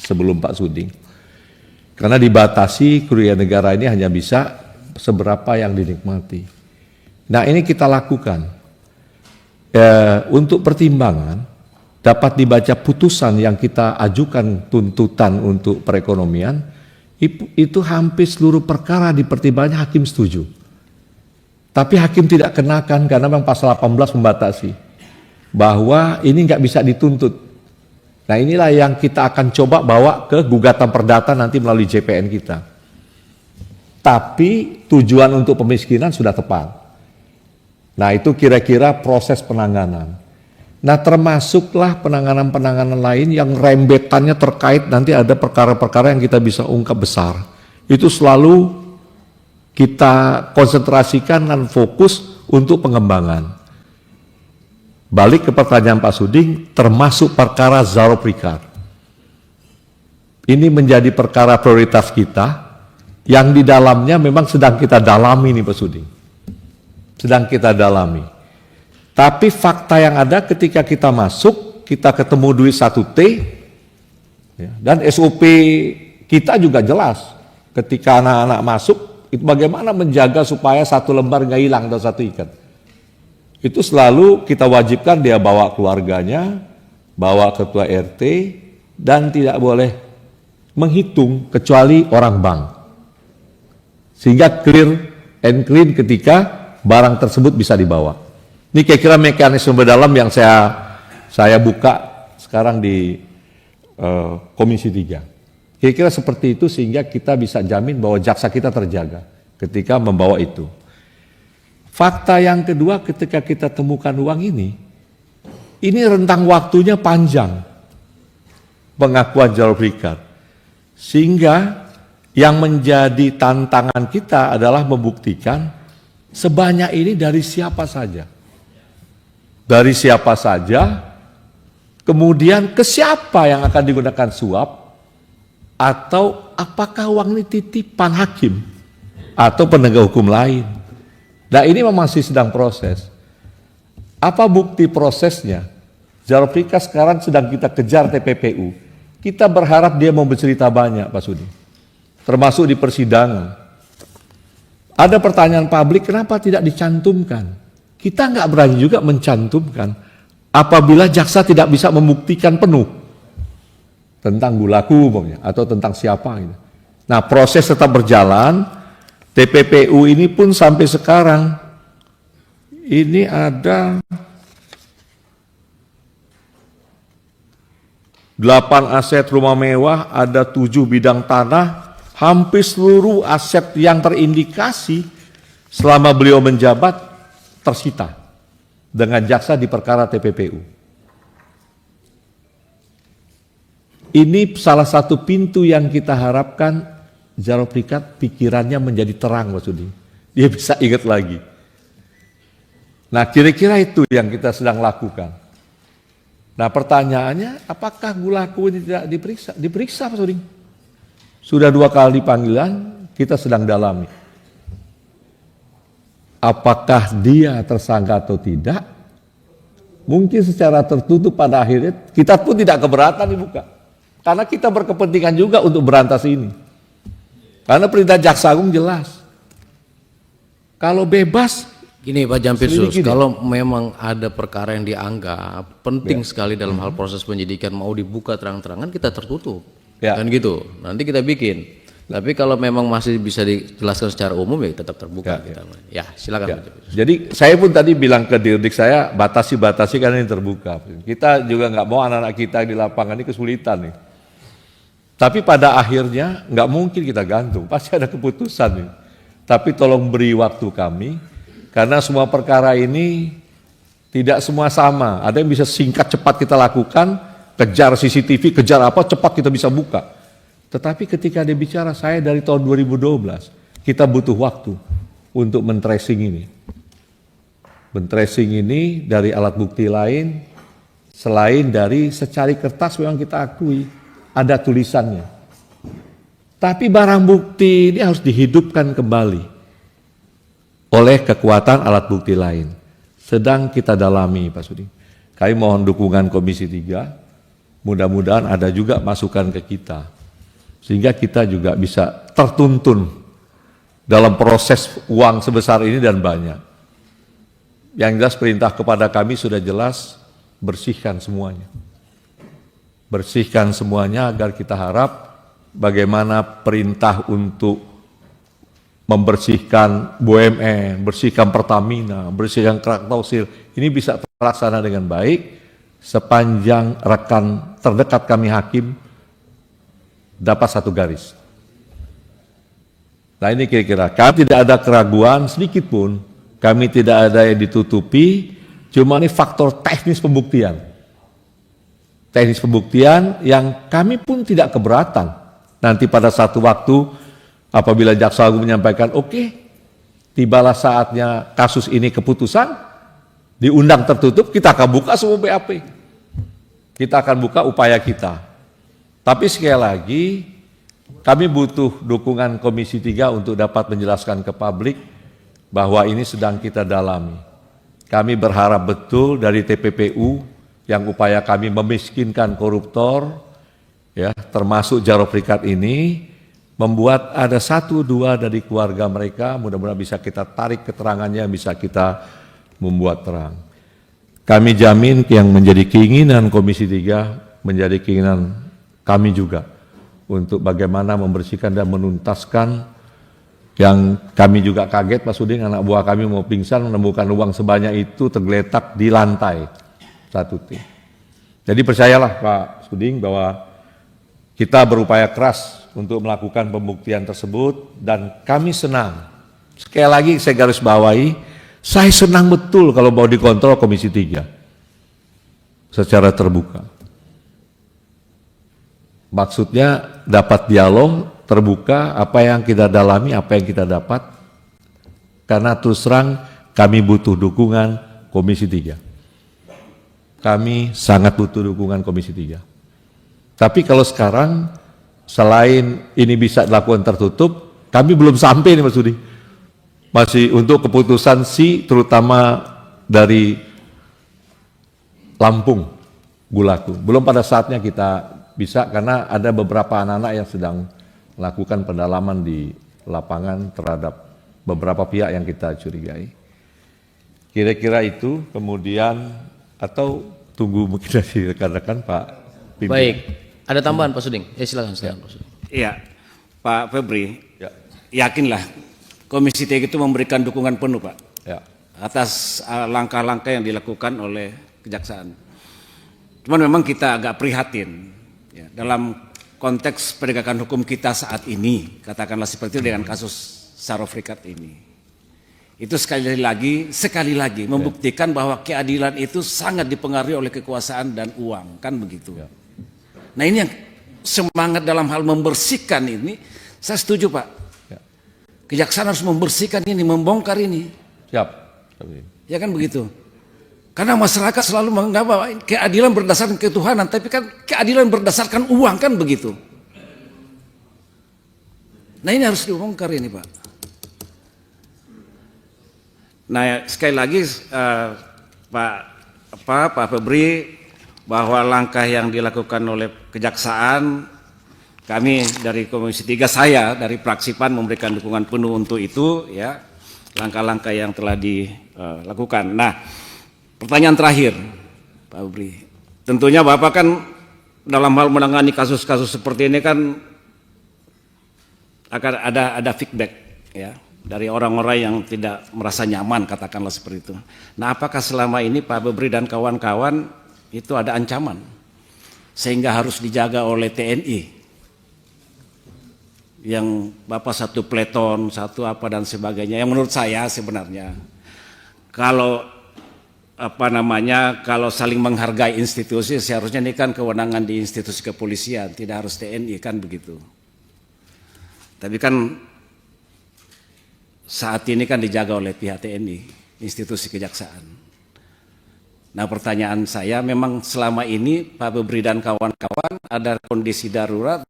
sebelum Pak Suding. Karena dibatasi kerugian negara ini hanya bisa seberapa yang dinikmati. Nah ini kita lakukan. Untuk pertimbangan dapat dibaca putusan yang kita ajukan tuntutan untuk perekonomian, itu hampir seluruh perkara di pertimbangannya hakim setuju. Tapi hakim tidak kenakan karena memang pasal 18 membatasi bahwa ini nggak bisa dituntut. Nah inilah yang kita akan coba bawa ke gugatan perdata nanti melalui JPN kita. Tapi tujuan untuk pemiskinan sudah tepat. Nah itu kira-kira proses penanganan. Nah termasuklah penanganan-penanganan lain yang rembetannya terkait nanti ada perkara-perkara yang kita bisa ungkap besar. Itu selalu kita konsentrasikan dan fokus untuk pengembangan. Balik ke pertanyaan Pak Suding, termasuk perkara Zaro Prikar. Ini menjadi perkara prioritas kita, yang di dalamnya memang sedang kita dalami nih Pak Suding. Sedang kita dalami. Tapi fakta yang ada ketika kita masuk, kita ketemu duit 1T, ya, dan SOP kita juga jelas. Ketika anak-anak masuk, itu bagaimana menjaga supaya satu lembar nggak hilang atau satu ikat. Itu selalu kita wajibkan dia bawa keluarganya, bawa ketua RT, dan tidak boleh menghitung kecuali orang bank. Sehingga clear and clean ketika barang tersebut bisa dibawa. Ini kira-kira mekanisme berdalam yang saya buka sekarang di Komisi 3. Kira-kira seperti itu sehingga kita bisa jamin bahwa jaksa kita terjaga ketika membawa itu. Fakta yang kedua ketika kita temukan uang ini rentang waktunya panjang pengakuan Zaro Prikar. Sehingga yang menjadi tantangan kita adalah membuktikan sebanyak ini dari siapa saja. Dari siapa saja, kemudian ke siapa yang akan digunakan suap, atau apakah uang ini titipan hakim atau penegak hukum lain. Nah ini masih sedang proses. Apa bukti prosesnya? Zaro Prikar sekarang sedang kita kejar TPPU. Kita berharap dia mau bercerita banyak Pak Sudi. Termasuk di persidangan. Ada pertanyaan publik kenapa tidak dicantumkan? Kita nggak berani juga mencantumkan apabila jaksa tidak bisa membuktikan penuh tentang Gulaku umpamanya atau tentang siapa. Gitu. Nah proses tetap berjalan. TPPU ini pun sampai sekarang ini ada 8 aset rumah mewah, ada 7 bidang tanah, hampir seluruh aset yang terindikasi selama beliau menjabat tersita dengan jaksa di perkara TPPU. Ini salah satu pintu yang kita harapkan Zaro Prikar pikirannya menjadi terang Mas Sudi. Dia bisa ingat lagi. Nah kira-kira itu yang kita sedang lakukan. Nah pertanyaannya apakah Gulaku ini tidak diperiksa? Diperiksa Mas Sudi. Sudah 2 kali panggilan, kita sedang dalami. Apakah dia tersangka atau tidak? Mungkin secara tertutup pada akhirnya kita pun tidak keberatan dibuka. Karena kita berkepentingan juga untuk berantas ini. Karena perintah Jaksa Agung jelas. Kalau bebas, gini Pak Jampitsus, kalau memang ada perkara yang dianggap penting sekali dalam hal proses penyidikan mau dibuka terang-terangan, kita tertutup. Kan gitu. Nanti kita bikin. Tapi kalau memang masih bisa dijelaskan secara umum ya tetap terbuka. Ya silakan Pak Jampitsus. Jadi saya pun tadi bilang ke Dirdik saya batasi karena ini terbuka. Kita juga nggak mau anak-anak kita di lapangan ini kesulitan nih. Tapi pada akhirnya nggak mungkin kita gantung, pasti ada keputusan nih. Tapi tolong beri waktu kami, karena semua perkara ini tidak semua sama. Ada yang bisa singkat cepat kita lakukan, kejar CCTV, kejar apa, cepat kita bisa buka. Tetapi ketika dia bicara, saya dari tahun 2012, kita butuh waktu untuk men-tracing ini. Men-tracing ini dari alat bukti lain, selain dari secari kertas memang kita akui. Ada tulisannya. Tapi barang bukti ini harus dihidupkan kembali oleh kekuatan alat bukti lain. Sedang kita dalami Pak Sudi. Kami mohon dukungan Komisi 3 mudah-mudahan ada juga masukan ke kita, sehingga kita juga bisa tertuntun dalam proses uang sebesar ini dan banyak. Yang jelas perintah kepada kami sudah jelas, bersihkan semuanya. Bersihkan semuanya agar kita harap bagaimana perintah untuk membersihkan BUMN, bersihkan Pertamina, bersihkan Krakatau Steel, ini bisa terlaksana dengan baik sepanjang rekan terdekat kami hakim dapat satu garis. Nah ini kira-kira, kami tidak ada keraguan sedikit pun, kami tidak ada yang ditutupi, cuma ini faktor teknis pembuktian. Teknis pembuktian yang kami pun tidak keberatan. Nanti pada satu waktu apabila jaksa agung menyampaikan, oke, tibalah saatnya kasus ini keputusan, diundang tertutup, kita akan buka semua BAP. Kita akan buka upaya kita. Tapi sekali lagi, kami butuh dukungan Komisi 3 untuk dapat menjelaskan ke publik bahwa ini sedang kita dalami. Kami berharap betul dari TPPU yang upaya kami memiskinkan koruptor, ya, termasuk Jaro Prikat ini, membuat ada 1-2 dari keluarga mereka, mudah-mudahan bisa kita tarik keterangannya, bisa kita membuat terang. Kami jamin yang menjadi keinginan Komisi 3, menjadi keinginan kami juga, untuk bagaimana membersihkan dan menuntaskan. Yang kami juga kaget Pak Suding, anak buah kami mau pingsan menemukan uang sebanyak itu tergeletak di lantai satu tim. Jadi percayalah Pak Suding bahwa kita berupaya keras untuk melakukan pembuktian tersebut dan kami senang. Sekali lagi saya garis bawahi, saya senang betul kalau mau dikontrol Komisi 3 secara terbuka. Maksudnya dapat dialog terbuka, apa yang kita dalami, apa yang kita dapat. Karena terus terang kami butuh dukungan Komisi 3. Kami sangat butuh dukungan Komisi 3. Tapi kalau sekarang selain ini bisa dilakukan tertutup, kami belum sampai nih Mas Sudi. Masih untuk keputusan terutama dari Lampung, Gulaku. Belum pada saatnya kita bisa, karena ada beberapa anak-anak yang sedang melakukan pendalaman di lapangan terhadap beberapa pihak yang kita curigai. Kira-kira itu, kemudian atau tunggu mungkin dari rekan-rekan Pak Pimpin. Baik, ada tambahan Pak Suding? Silakan Pak Suding. Iya, Pak Febri, Ya. yakinlah Komisi 3 itu memberikan dukungan penuh Pak, Ya. atas langkah-langkah yang dilakukan oleh Kejaksaan. Cuman memang kita agak prihatin ya, dalam konteks penegakan hukum kita saat ini, katakanlah seperti itu dengan kasus Jaro Prikat ini. Itu sekali lagi membuktikan bahwa keadilan itu sangat dipengaruhi oleh kekuasaan dan uang, kan begitu. Ya. Nah ini yang semangat dalam hal membersihkan ini, saya setuju Pak. Ya. Kejaksaan harus membersihkan ini, membongkar ini. Siap. Ya kan begitu. Karena masyarakat selalu menganggap bahwa keadilan berdasarkan ketuhanan, tapi kan keadilan berdasarkan uang, kan begitu. Nah ini harus dibongkar ini Pak. Nah sekali lagi Pak Febri, bahwa langkah yang dilakukan oleh Kejaksaan, kami dari Komisi 3, saya dari fraksi PAN memberikan dukungan penuh untuk itu, ya, langkah-langkah yang telah dilakukan. Nah, pertanyaan terakhir, Pak Febri, tentunya Bapak kan dalam hal menangani kasus-kasus seperti ini kan akan ada feedback, ya, dari orang-orang yang tidak merasa nyaman, katakanlah seperti itu. Nah, apakah selama ini Pak Febri dan kawan-kawan itu ada ancaman sehingga harus dijaga oleh TNI yang Bapak satu peleton, satu apa dan sebagainya, yang menurut saya sebenarnya kalau kalau saling menghargai institusi, seharusnya ini kan kewenangan di institusi kepolisian, tidak harus TNI, kan begitu. Tapi kan saat ini kan dijaga oleh pihak TNI, institusi kejaksaan. Nah pertanyaan saya, memang selama ini Pak Febri dan kawan-kawan ada kondisi darurat